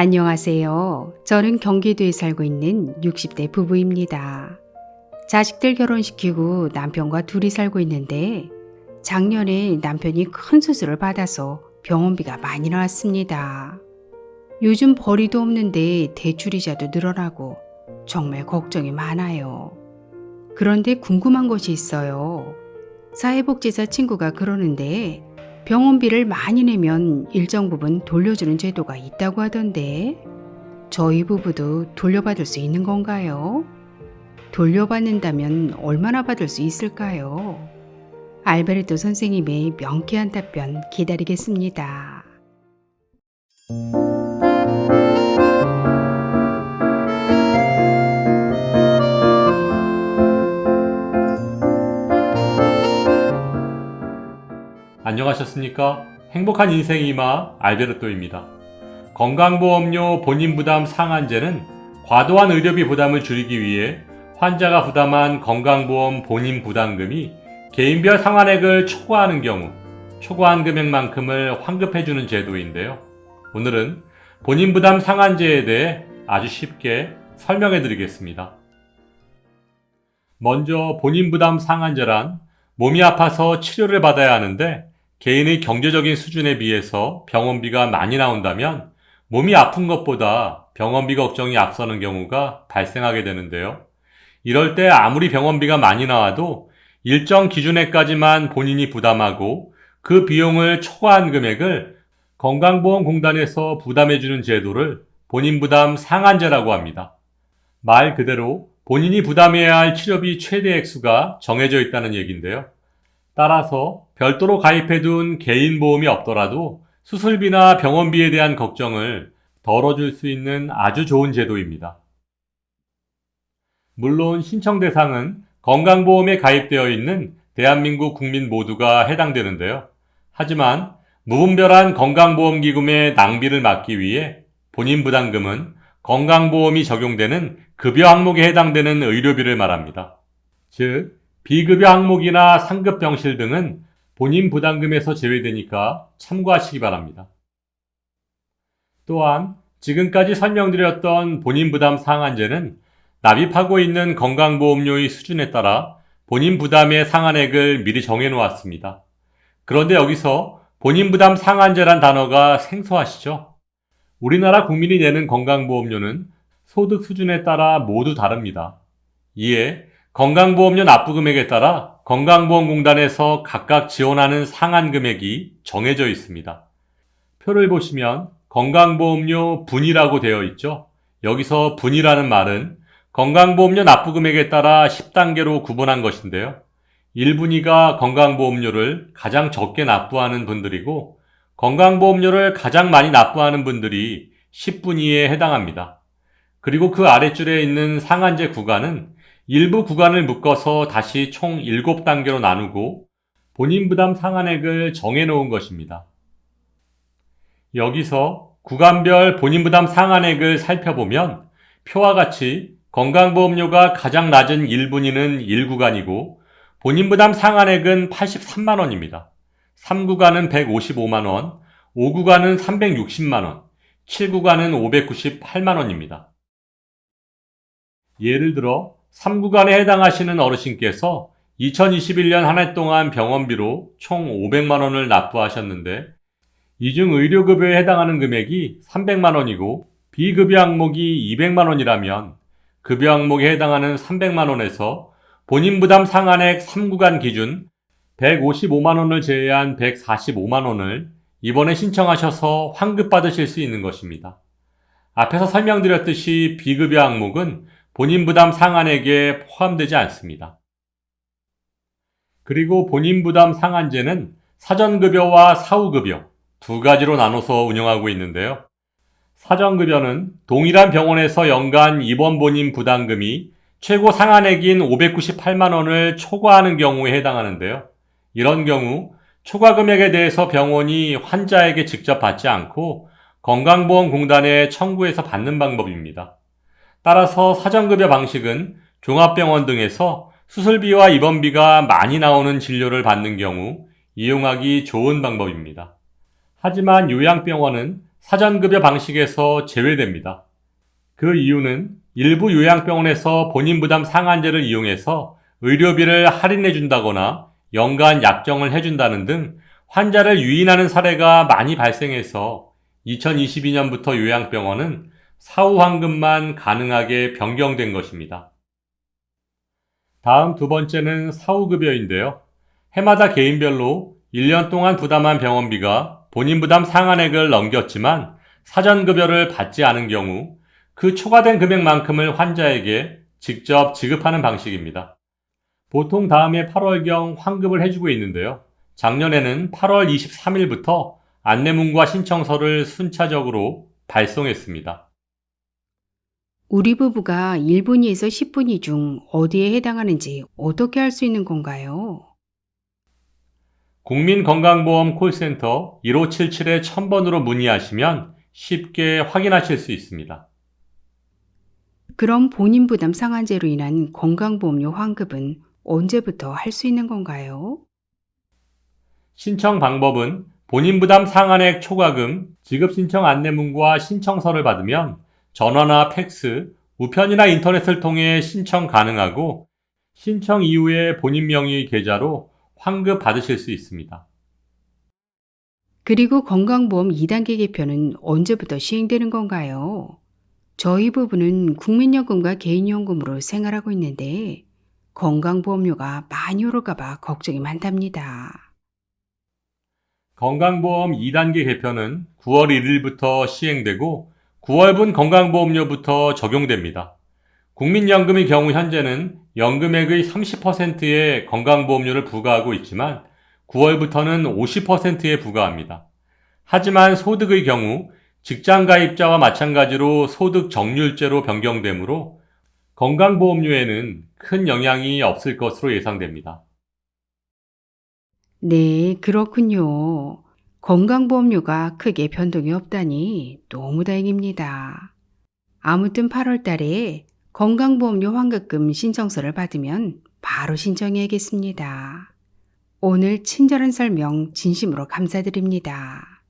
안녕하세요. 저는 경기도에 살고 있는 60대 부부입니다. 자식들 결혼시키고 남편과 둘이 살고 있는데 작년에 남편이 큰 수술을 받아서 병원비가 많이 나왔습니다. 요즘 벌이도 없는데 대출이자도 늘어나고 정말 걱정이 많아요. 그런데 궁금한 것이 있어요. 사회복지사 친구가 그러는데 병원비를 많이 내면 일정 부분 돌려주는 제도가 있다고 하던데 저희 부부도 돌려받을 수 있는 건가요? 돌려받는다면 얼마나 받을 수 있을까요? 알베르토 선생님의 명쾌한 답변 기다리겠습니다. 안녕하셨습니까? 행복한 인생의 이마 알베르토입니다. 건강보험료 본인부담 상한제는 과도한 의료비 부담을 줄이기 위해 환자가 부담한 건강보험 본인부담금이 개인별 상환액을 초과하는 경우 초과한 금액만큼을 환급해주는 제도인데요. 오늘은 본인부담 상한제에 대해 아주 쉽게 설명해 드리겠습니다. 먼저 본인부담 상한제란 몸이 아파서 치료를 받아야 하는데 개인의 경제적인 수준에 비해서 병원비가 많이 나온다면 몸이 아픈 것보다 병원비 걱정이 앞서는 경우가 발생하게 되는데요. 이럴 때 아무리 병원비가 많이 나와도 일정 기준에까지만 본인이 부담하고 그 비용을 초과한 금액을 건강보험공단에서 부담해주는 제도를 본인부담 상한제라고 합니다. 말 그대로 본인이 부담해야 할 치료비 최대 액수가 정해져 있다는 얘기인데요. 따라서 별도로 가입해둔 개인보험이 없더라도 수술비나 병원비에 대한 걱정을 덜어줄 수 있는 아주 좋은 제도입니다. 물론 신청 대상은 건강보험에 가입되어 있는 대한민국 국민 모두가 해당되는데요. 하지만 무분별한 건강보험기금의 낭비를 막기 위해 본인 부담금은 건강보험이 적용되는 급여 항목에 해당되는 의료비를 말합니다. 즉, 비급여 항목이나 상급 병실 등은 본인 부담금에서 제외되니까 참고하시기 바랍니다. 또한 지금까지 설명드렸던 본인 부담 상한제는 납입하고 있는 건강보험료의 수준에 따라 본인 부담의 상한액을 미리 정해 놓았습니다. 그런데 여기서 본인 부담 상한제란 단어가 생소하시죠? 우리나라 국민이 내는 건강보험료는 소득 수준에 따라 모두 다릅니다. 이에 건강보험료 납부 금액에 따라 건강보험공단에서 각각 지원하는 상한 금액이 정해져 있습니다. 표를 보시면 건강보험료 분이라고 되어 있죠. 여기서 분이라는 말은 건강보험료 납부 금액에 따라 10단계로 구분한 것인데요. 1분위가 건강보험료를 가장 적게 납부하는 분들이고 건강보험료를 가장 많이 납부하는 분들이 10분위에 해당합니다. 그리고 그 아랫줄에 있는 상한제 구간은 일부 구간을 묶어서 다시 총 7단계로 나누고 본인 부담 상한액을 정해놓은 것입니다. 여기서 구간별 본인 부담 상한액을 살펴보면 표와 같이 건강보험료가 가장 낮은 1분위는 1구간이고 본인 부담 상한액은 83만원입니다. 3구간은 155만원, 5구간은 360만원, 7구간은 598만원입니다. 예를 들어 3구간에 해당하시는 어르신께서 2021년 한 해 동안 병원비로 총 500만원을 납부하셨는데 이 중 의료급여에 해당하는 금액이 300만원이고 비급여 항목이 200만원이라면 급여 항목에 해당하는 300만원에서 본인 부담 상한액 3구간 기준 155만원을 제외한 145만원을 이번에 신청하셔서 환급받으실 수 있는 것입니다. 앞에서 설명드렸듯이 비급여 항목은 본인 부담 상한액에 포함되지 않습니다. 그리고 본인 부담 상한제는 사전급여와 사후급여 두 가지로 나눠서 운영하고 있는데요. 사전급여는 동일한 병원에서 연간 입원 본인 부담금이 최고 상한액인 598만원을 초과하는 경우에 해당하는데요. 이런 경우 초과 금액에 대해서 병원이 환자에게 직접 받지 않고 건강보험공단에 청구해서 받는 방법입니다. 따라서 사전급여 방식은 종합병원 등에서 수술비와 입원비가 많이 나오는 진료를 받는 경우 이용하기 좋은 방법입니다. 하지만 요양병원은 사전급여 방식에서 제외됩니다. 그 이유는 일부 요양병원에서 본인 부담 상한제를 이용해서 의료비를 할인해 준다거나 연간 약정을 해준다는 등 환자를 유인하는 사례가 많이 발생해서 2022년부터 요양병원은 사후 환급만 가능하게 변경된 것입니다. 다음 두 번째는 사후급여인데요. 해마다 개인별로 1년 동안 부담한 병원비가 본인 부담 상한액을 넘겼지만 사전급여를 받지 않은 경우 그 초과된 금액만큼을 환자에게 직접 지급하는 방식입니다. 보통 다음해 8월경 환급을 해주고 있는데요. 작년에는 8월 23일부터 안내문과 신청서를 순차적으로 발송했습니다. 우리 부부가 1분위에서 10분위 중 어디에 해당하는지 어떻게 알 수 있는 건가요? 국민건강보험 콜센터 1577-1000번으로 문의하시면 쉽게 확인하실 수 있습니다. 그럼 본인 부담 상한제로 인한 건강보험료 환급은 언제부터 할 수 있는 건가요? 신청 방법은 본인 부담 상한액 초과금 지급 신청 안내문과 신청서를 받으면 전화나 팩스, 우편이나 인터넷을 통해 신청 가능하고 신청 이후에 본인 명의 계좌로 환급 받으실 수 있습니다. 그리고 건강보험 2단계 개편은 언제부터 시행되는 건가요? 저희 부부는 국민연금과 개인연금으로 생활하고 있는데 건강보험료가 많이 오를까봐 걱정이 많답니다. 건강보험 2단계 개편은 9월 1일부터 시행되고 9월분 건강보험료부터 적용됩니다. 국민연금의 경우 현재는 연금액의 30%의 건강보험료를 부과하고 있지만 9월부터는 50%에 부과합니다. 하지만 소득의 경우 직장가입자와 마찬가지로 소득 정률제로 변경되므로 건강보험료에는 큰 영향이 없을 것으로 예상됩니다. 네, 그렇군요. 건강보험료가 크게 변동이 없다니 너무 다행입니다. 아무튼 8월 달에 건강보험료 환급금 신청서를 받으면 바로 신청해야겠습니다. 오늘 친절한 설명 진심으로 감사드립니다.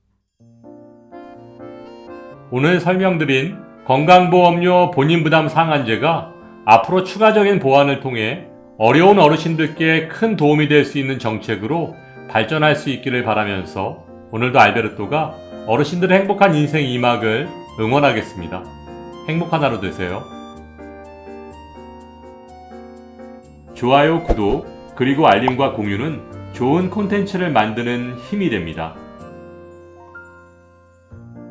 오늘 설명드린 건강보험료 본인부담 상한제가 앞으로 추가적인 보완을 통해 어려운 어르신들께 큰 도움이 될 수 있는 정책으로 발전할 수 있기를 바라면서 오늘도 알베르토가 어르신들의 행복한 인생 2막을 응원하겠습니다. 행복한 하루 되세요. 좋아요, 구독, 그리고 알림과 공유는 좋은 콘텐츠를 만드는 힘이 됩니다.